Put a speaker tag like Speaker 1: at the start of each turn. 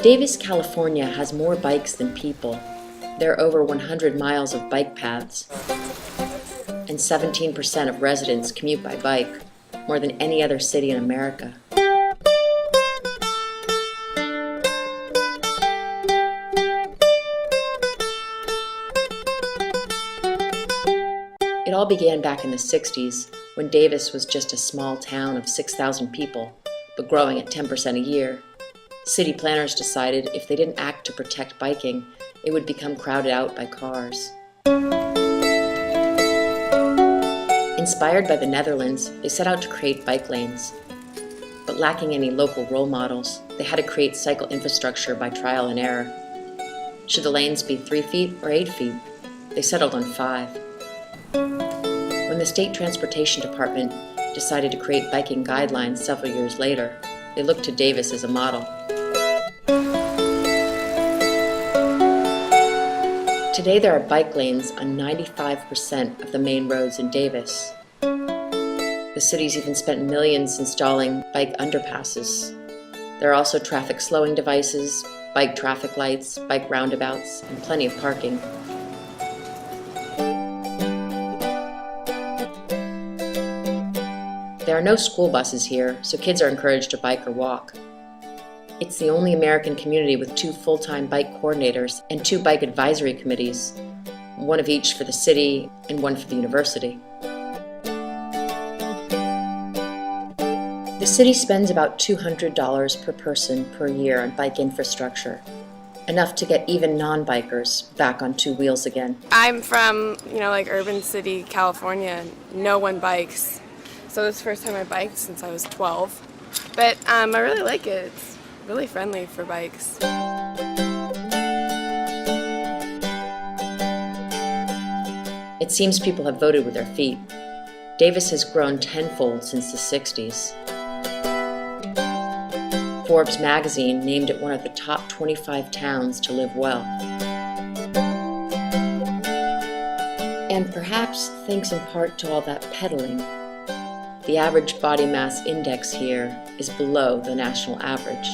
Speaker 1: Davis, California has more bikes than people. There are over 100 miles of bike paths, and 17% of residents commute by bike, more than any other city in America. It all began back in the 60s, when Davis was just a small town of 6,000 people, but growing at 10% a year. City planners decided if they didn't act to protect biking, it would become crowded out by cars. Inspired by the Netherlands, they set out to create bike lanes. But lacking any local role models, they had to create cycle infrastructure by trial and error. Should the lanes be 3 feet or 8 feet? They settled on 5. When the State Transportation Department decided to create biking guidelines several years later, they looked to Davis as a model. Today there are bike lanes on 95% of the main roads in Davis. The city's even spent millions installing bike underpasses. There are also traffic slowing devices, bike traffic lights, bike roundabouts, and plenty of parking. There are no school buses here, so kids are encouraged to bike or walk. It's the only American community with 2 full-time bike coordinators and 2 bike advisory committees, one of each for the city and one for the university. The city spends about $200 per person per year on bike infrastructure, enough to get even non-bikers back on 2 wheels again.
Speaker 2: I'm from, urban city, California. No one bikes. So this is the first time I biked since I was 12. But I really like it. It's really friendly for bikes.
Speaker 1: It seems people have voted with their feet. Davis has grown tenfold since the 60s. Forbes magazine named it one of the top 25 towns to live well. And perhaps thanks in part to all that pedaling, the average body mass index here is below the national average.